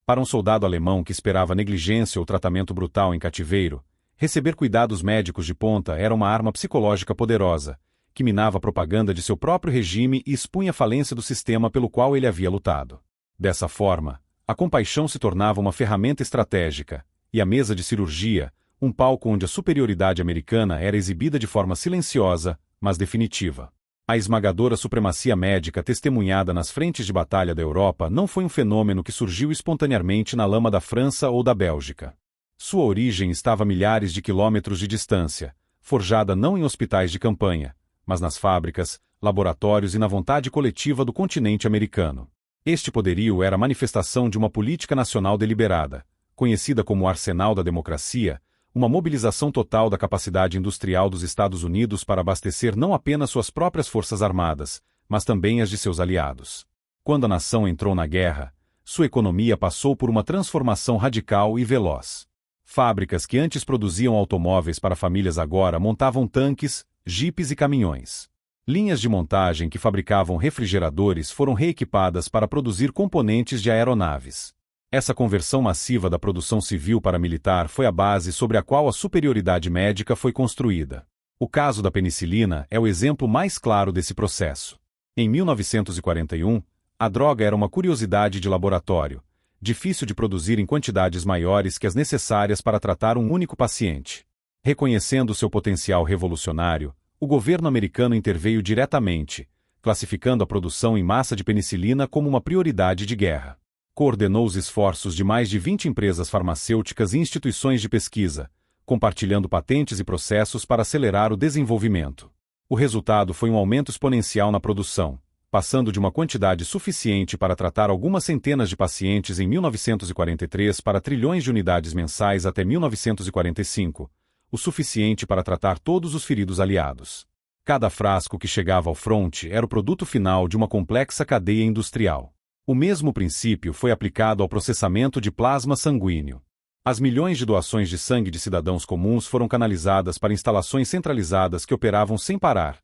Para um soldado alemão que esperava negligência ou tratamento brutal em cativeiro, receber cuidados médicos de ponta era uma arma psicológica poderosa, que minava a propaganda de seu próprio regime e expunha a falência do sistema pelo qual ele havia lutado. Dessa forma, a compaixão se tornava uma ferramenta estratégica, e a mesa de cirurgia, um palco onde a superioridade americana era exibida de forma silenciosa, mas definitiva. A esmagadora supremacia médica testemunhada nas frentes de batalha da Europa não foi um fenômeno que surgiu espontaneamente na lama da França ou da Bélgica. Sua origem estava a milhares de quilômetros de distância, forjada não em hospitais de campanha, mas nas fábricas, laboratórios e na vontade coletiva do continente americano. Este poderio era a manifestação de uma política nacional deliberada, conhecida como Arsenal da Democracia, uma mobilização total da capacidade industrial dos Estados Unidos para abastecer não apenas suas próprias forças armadas, mas também as de seus aliados. Quando a nação entrou na guerra, sua economia passou por uma transformação radical e veloz. Fábricas que antes produziam automóveis para famílias agora montavam tanques, jipes e caminhões. Linhas de montagem que fabricavam refrigeradores foram reequipadas para produzir componentes de aeronaves. Essa conversão massiva da produção civil para militar foi a base sobre a qual a superioridade médica foi construída. O caso da penicilina é o exemplo mais claro desse processo. Em 1941, A droga era uma curiosidade de laboratório, difícil de produzir em quantidades maiores que as necessárias para tratar um único paciente. Reconhecendo seu potencial revolucionário, o governo americano interveio diretamente, classificando a produção em massa de penicilina como uma prioridade de guerra. Coordenou os esforços de mais de 20 empresas farmacêuticas e instituições de pesquisa, compartilhando patentes e processos para acelerar o desenvolvimento. O resultado foi um aumento exponencial na produção, passando de uma quantidade suficiente para tratar algumas centenas de pacientes em 1943 para trilhões de unidades mensais até 1945, o suficiente para tratar todos os feridos aliados. Cada frasco que chegava ao fronte era o produto final de uma complexa cadeia industrial. O mesmo princípio foi aplicado ao processamento de plasma sanguíneo. As milhões de doações de sangue de cidadãos comuns foram canalizadas para instalações centralizadas que operavam sem parar,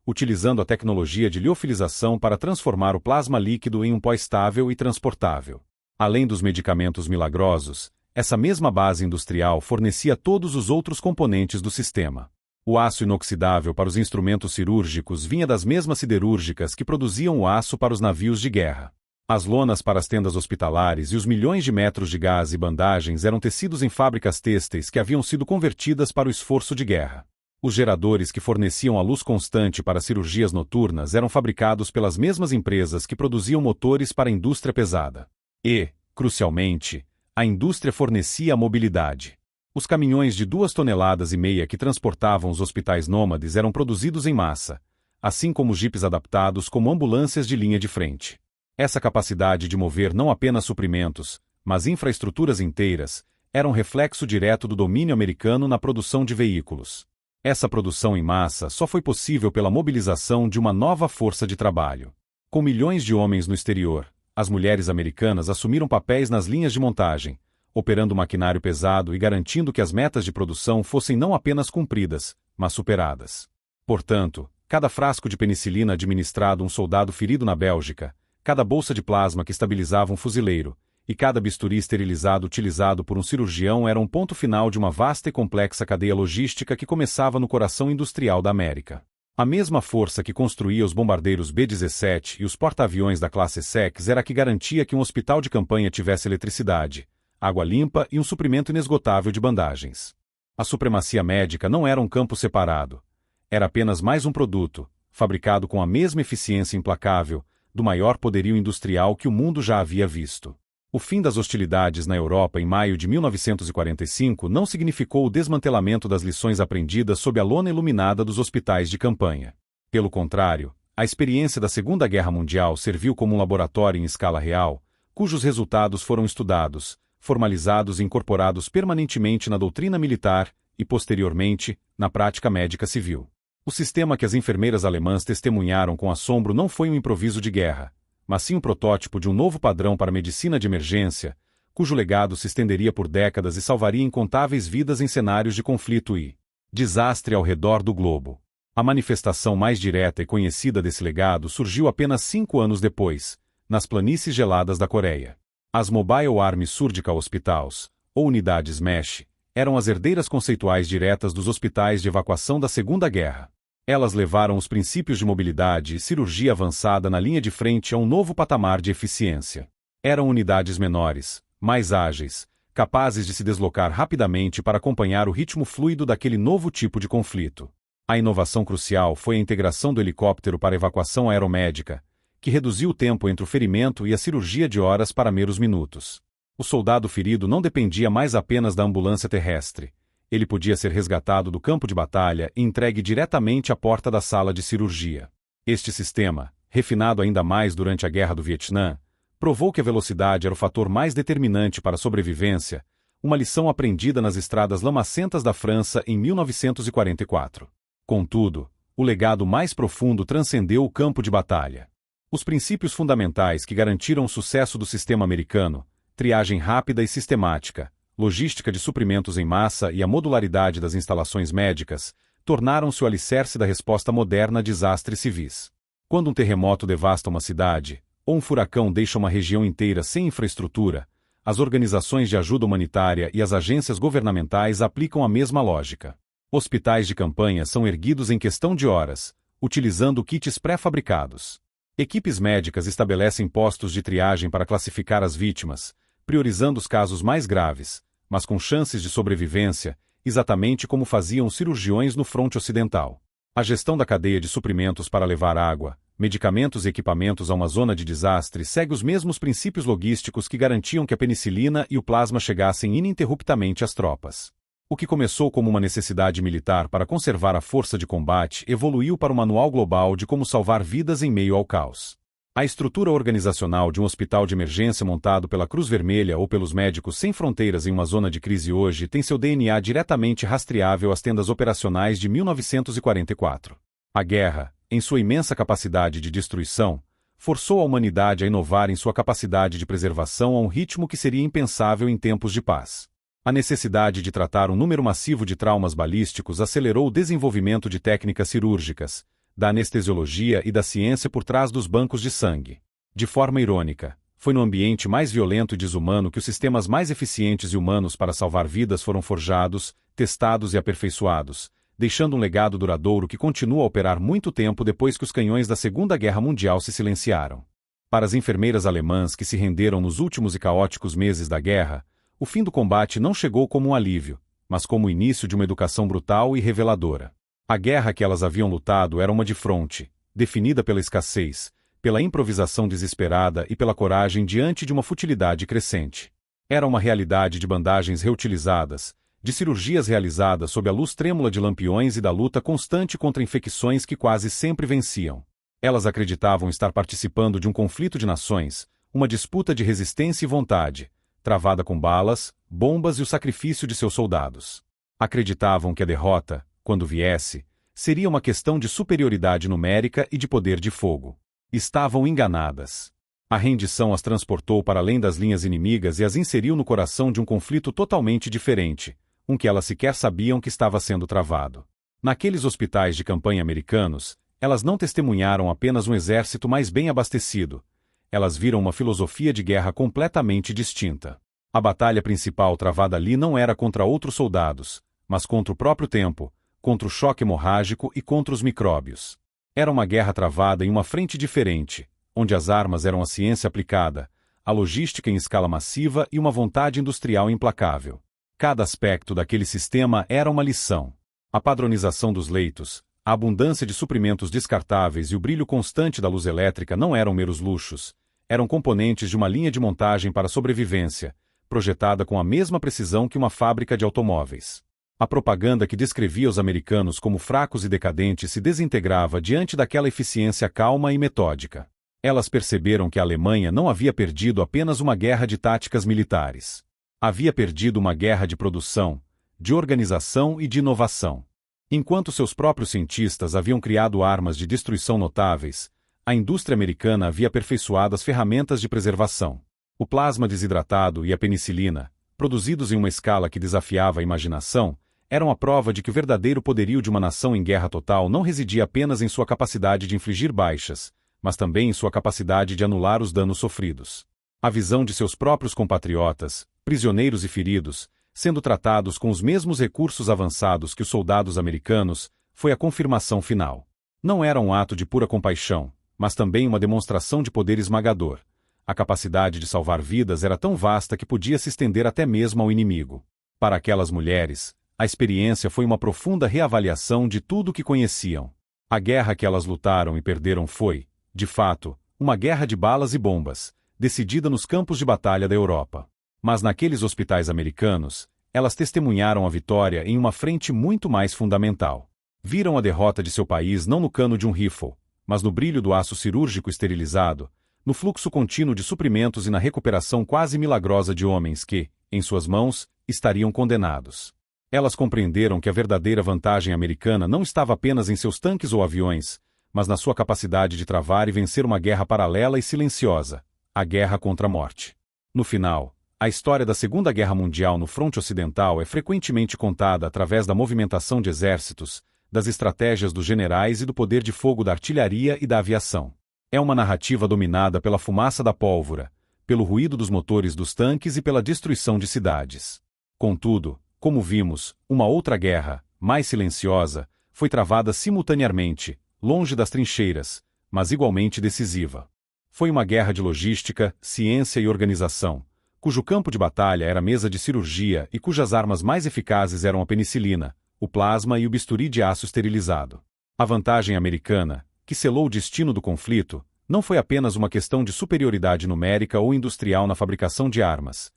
utilizando a tecnologia de liofilização para transformar o plasma líquido em um pó estável e transportável. Além dos medicamentos milagrosos, essa mesma base industrial fornecia todos os outros componentes do sistema. O aço inoxidável para os instrumentos cirúrgicos vinha das mesmas siderúrgicas que produziam o aço para os navios de guerra. As lonas para as tendas hospitalares e os milhões de metros de gás e bandagens eram tecidos em fábricas têxteis que haviam sido convertidas para o esforço de guerra. Os geradores que forneciam a luz constante para cirurgias noturnas eram fabricados pelas mesmas empresas que produziam motores para a indústria pesada. E, crucialmente, a indústria fornecia a mobilidade. Os caminhões de 2,5 toneladas que transportavam os hospitais nômades eram produzidos em massa, assim como jipes adaptados como ambulâncias de linha de frente. Essa capacidade de mover não apenas suprimentos, mas infraestruturas inteiras, era um reflexo direto do domínio americano na produção de veículos. Essa produção em massa só foi possível pela mobilização de uma nova força de trabalho. Com milhões de homens no exterior, as mulheres americanas assumiram papéis nas linhas de montagem, operando maquinário pesado e garantindo que as metas de produção fossem não apenas cumpridas, mas superadas. Portanto, cada frasco de penicilina administrado a um soldado ferido na Bélgica, cada bolsa de plasma que estabilizava um fuzileiro, e cada bisturi esterilizado utilizado por um cirurgião era um ponto final de uma vasta e complexa cadeia logística que começava no coração industrial da América. A mesma força que construía os bombardeiros B-17 e os porta-aviões da classe Essex era a que garantia que um hospital de campanha tivesse eletricidade, água limpa e um suprimento inesgotável de bandagens. A supremacia médica não era um campo separado. Era apenas mais um produto, fabricado com a mesma eficiência implacável, do maior poderio industrial que o mundo já havia visto. O fim das hostilidades na Europa em maio de 1945 não significou o desmantelamento das lições aprendidas sob a lona iluminada dos hospitais de campanha. Pelo contrário, a experiência da Segunda Guerra Mundial serviu como um laboratório em escala real, cujos resultados foram estudados, formalizados e incorporados permanentemente na doutrina militar e, posteriormente, na prática médica civil. O sistema que as enfermeiras alemãs testemunharam com assombro não foi um improviso de guerra, mas sim um protótipo de um novo padrão para a medicina de emergência, cujo legado se estenderia por décadas e salvaria incontáveis vidas em cenários de conflito e desastre ao redor do globo. A manifestação mais direta e conhecida desse legado surgiu apenas 5 anos depois, nas planícies geladas da Coreia. As Mobile Army Surgical Hospitals, ou unidades MESH, eram as herdeiras conceituais diretas dos hospitais de evacuação da Segunda Guerra. Elas levaram os princípios de mobilidade e cirurgia avançada na linha de frente a um novo patamar de eficiência. Eram unidades menores, mais ágeis, capazes de se deslocar rapidamente para acompanhar o ritmo fluido daquele novo tipo de conflito. A inovação crucial foi a integração do helicóptero para evacuação aeromédica, que reduziu o tempo entre o ferimento e a cirurgia de horas para meros minutos. O soldado ferido não dependia mais apenas da ambulância terrestre. Ele podia ser resgatado do campo de batalha e entregue diretamente à porta da sala de cirurgia. Este sistema, refinado ainda mais durante a Guerra do Vietnã, provou que a velocidade era o fator mais determinante para a sobrevivência, uma lição aprendida nas estradas lamacentas da França em 1944. Contudo, o legado mais profundo transcendeu o campo de batalha. Os princípios fundamentais que garantiram o sucesso do sistema americano, triagem rápida e sistemática, logística de suprimentos em massa e a modularidade das instalações médicas, tornaram-se o alicerce da resposta moderna a desastres civis. Quando um terremoto devasta uma cidade, ou um furacão deixa uma região inteira sem infraestrutura, as organizações de ajuda humanitária e as agências governamentais aplicam a mesma lógica. Hospitais de campanha são erguidos em questão de horas, utilizando kits pré-fabricados. Equipes médicas estabelecem postos de triagem para classificar as vítimas, priorizando os casos mais graves, mas com chances de sobrevivência, exatamente como faziam os cirurgiões no fronte ocidental. A gestão da cadeia de suprimentos para levar água, medicamentos e equipamentos a uma zona de desastre segue os mesmos princípios logísticos que garantiam que a penicilina e o plasma chegassem ininterruptamente às tropas. O que começou como uma necessidade militar para conservar a força de combate evoluiu para um manual global de como salvar vidas em meio ao caos. A estrutura organizacional de um hospital de emergência montado pela Cruz Vermelha ou pelos Médicos Sem Fronteiras em uma zona de crise hoje tem seu DNA diretamente rastreável às tendas operacionais de 1944. A guerra, em sua imensa capacidade de destruição, forçou a humanidade a inovar em sua capacidade de preservação a um ritmo que seria impensável em tempos de paz. A necessidade de tratar um número massivo de traumas balísticos acelerou o desenvolvimento de técnicas cirúrgicas, da anestesiologia e da ciência por trás dos bancos de sangue. De forma irônica, foi no ambiente mais violento e desumano que os sistemas mais eficientes e humanos para salvar vidas foram forjados, testados e aperfeiçoados, deixando um legado duradouro que continua a operar muito tempo depois que os canhões da Segunda Guerra Mundial se silenciaram. Para as enfermeiras alemãs que se renderam nos últimos e caóticos meses da guerra, o fim do combate não chegou como um alívio, mas como o início de uma educação brutal e reveladora. A guerra que elas haviam lutado era uma de fronte, definida pela escassez, pela improvisação desesperada e pela coragem diante de uma futilidade crescente. Era uma realidade de bandagens reutilizadas, de cirurgias realizadas sob a luz trêmula de lampiões e da luta constante contra infecções que quase sempre venciam. Elas acreditavam estar participando de um conflito de nações, uma disputa de resistência e vontade, travada com balas, bombas e o sacrifício de seus soldados. Acreditavam que a derrota, quando viesse, seria uma questão de superioridade numérica e de poder de fogo. Estavam enganadas. A rendição as transportou para além das linhas inimigas e as inseriu no coração de um conflito totalmente diferente, um que elas sequer sabiam que estava sendo travado. Naqueles hospitais de campanha americanos, elas não testemunharam apenas um exército mais bem abastecido, elas viram uma filosofia de guerra completamente distinta. A batalha principal travada ali não era contra outros soldados, mas contra o próprio tempo, contra o choque hemorrágico e contra os micróbios. Era uma guerra travada em uma frente diferente, onde as armas eram a ciência aplicada, a logística em escala massiva e uma vontade industrial implacável. Cada aspecto daquele sistema era uma lição. A padronização dos leitos, a abundância de suprimentos descartáveis e o brilho constante da luz elétrica não eram meros luxos, eram componentes de uma linha de montagem para a sobrevivência, projetada com a mesma precisão que uma fábrica de automóveis. A propaganda que descrevia os americanos como fracos e decadentes se desintegrava diante daquela eficiência calma e metódica. Elas perceberam que a Alemanha não havia perdido apenas uma guerra de táticas militares. Havia perdido uma guerra de produção, de organização e de inovação. Enquanto seus próprios cientistas haviam criado armas de destruição notáveis, a indústria americana havia aperfeiçoado as ferramentas de preservação. O plasma desidratado e a penicilina, produzidos em uma escala que desafiava a imaginação, eram a prova de que o verdadeiro poderio de uma nação em guerra total não residia apenas em sua capacidade de infligir baixas, mas também em sua capacidade de anular os danos sofridos. A visão de seus próprios compatriotas, prisioneiros e feridos, sendo tratados com os mesmos recursos avançados que os soldados americanos, foi a confirmação final. Não era um ato de pura compaixão, mas também uma demonstração de poder esmagador. A capacidade de salvar vidas era tão vasta que podia se estender até mesmo ao inimigo. Para aquelas mulheres, a experiência foi uma profunda reavaliação de tudo o que conheciam. A guerra que elas lutaram e perderam foi, de fato, uma guerra de balas e bombas, decidida nos campos de batalha da Europa. Mas naqueles hospitais americanos, elas testemunharam a vitória em uma frente muito mais fundamental. Viram a derrota de seu país não no cano de um rifle, mas no brilho do aço cirúrgico esterilizado, no fluxo contínuo de suprimentos e na recuperação quase milagrosa de homens que, em suas mãos, estariam condenados. Elas compreenderam que a verdadeira vantagem americana não estava apenas em seus tanques ou aviões, mas na sua capacidade de travar e vencer uma guerra paralela e silenciosa, a guerra contra a morte. No final, a história da Segunda Guerra Mundial no fronte ocidental é frequentemente contada através da movimentação de exércitos, das estratégias dos generais e do poder de fogo da artilharia e da aviação. É uma narrativa dominada pela fumaça da pólvora, pelo ruído dos motores dos tanques e pela destruição de cidades. Contudo, como vimos, uma outra guerra, mais silenciosa, foi travada simultaneamente, longe das trincheiras, mas igualmente decisiva. Foi uma guerra de logística, ciência e organização, cujo campo de batalha era a mesa de cirurgia e cujas armas mais eficazes eram a penicilina, o plasma e o bisturi de aço esterilizado. A vantagem americana, que selou o destino do conflito, não foi apenas uma questão de superioridade numérica ou industrial na fabricação de armas.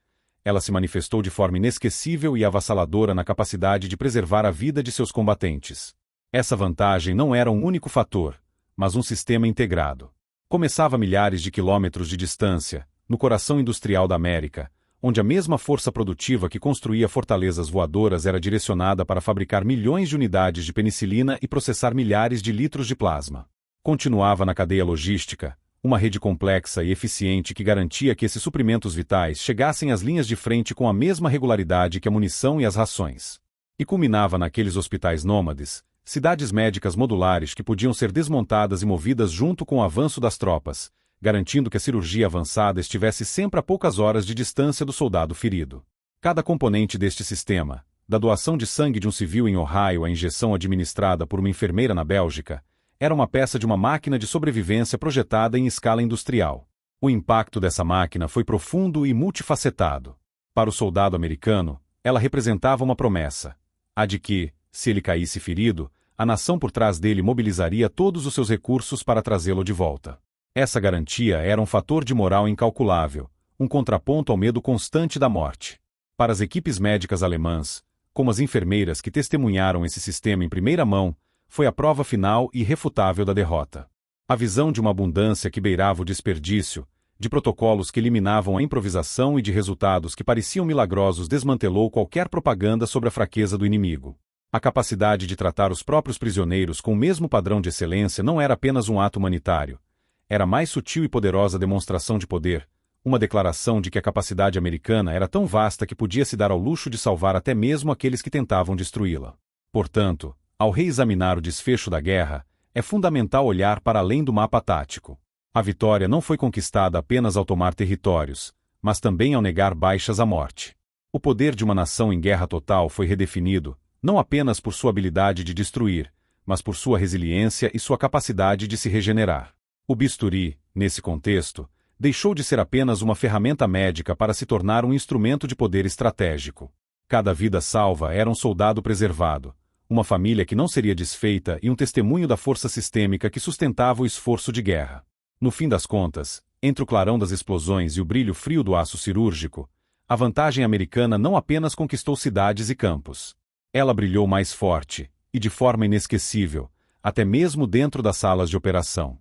Ela se manifestou de forma inesquecível e avassaladora na capacidade de preservar a vida de seus combatentes. Essa vantagem não era um único fator, mas um sistema integrado. Começava a milhares de quilômetros de distância, no coração industrial da América, onde a mesma força produtiva que construía fortalezas voadoras era direcionada para fabricar milhões de unidades de penicilina e processar milhares de litros de plasma. Continuava na cadeia logística, uma rede complexa e eficiente que garantia que esses suprimentos vitais chegassem às linhas de frente com a mesma regularidade que a munição e as rações. E culminava naqueles hospitais nômades, cidades médicas modulares que podiam ser desmontadas e movidas junto com o avanço das tropas, garantindo que a cirurgia avançada estivesse sempre a poucas horas de distância do soldado ferido. Cada componente deste sistema, da doação de sangue de um civil em Ohio à injeção administrada por uma enfermeira na Bélgica, era uma peça de uma máquina de sobrevivência projetada em escala industrial. O impacto dessa máquina foi profundo e multifacetado. Para o soldado americano, ela representava uma promessa, a de que, se ele caísse ferido, a nação por trás dele mobilizaria todos os seus recursos para trazê-lo de volta. Essa garantia era um fator de moral incalculável, um contraponto ao medo constante da morte. Para as equipes médicas alemãs, como as enfermeiras que testemunharam esse sistema em primeira mão, foi a prova final e irrefutável da derrota. A visão de uma abundância que beirava o desperdício, de protocolos que eliminavam a improvisação e de resultados que pareciam milagrosos desmantelou qualquer propaganda sobre a fraqueza do inimigo. A capacidade de tratar os próprios prisioneiros com o mesmo padrão de excelência não era apenas um ato humanitário. Era a mais sutil e poderosa demonstração de poder, uma declaração de que a capacidade americana era tão vasta que podia se dar ao luxo de salvar até mesmo aqueles que tentavam destruí-la. Portanto, ao reexaminar o desfecho da guerra, é fundamental olhar para além do mapa tático. A vitória não foi conquistada apenas ao tomar territórios, mas também ao negar baixas à morte. O poder de uma nação em guerra total foi redefinido, não apenas por sua habilidade de destruir, mas por sua resiliência e sua capacidade de se regenerar. O bisturi, nesse contexto, deixou de ser apenas uma ferramenta médica para se tornar um instrumento de poder estratégico. Cada vida salva era um soldado preservado, uma família que não seria desfeita e um testemunho da força sistêmica que sustentava o esforço de guerra. No fim das contas, entre o clarão das explosões e o brilho frio do aço cirúrgico, a vantagem americana não apenas conquistou cidades e campos. Ela brilhou mais forte, e de forma inesquecível, até mesmo dentro das salas de operação.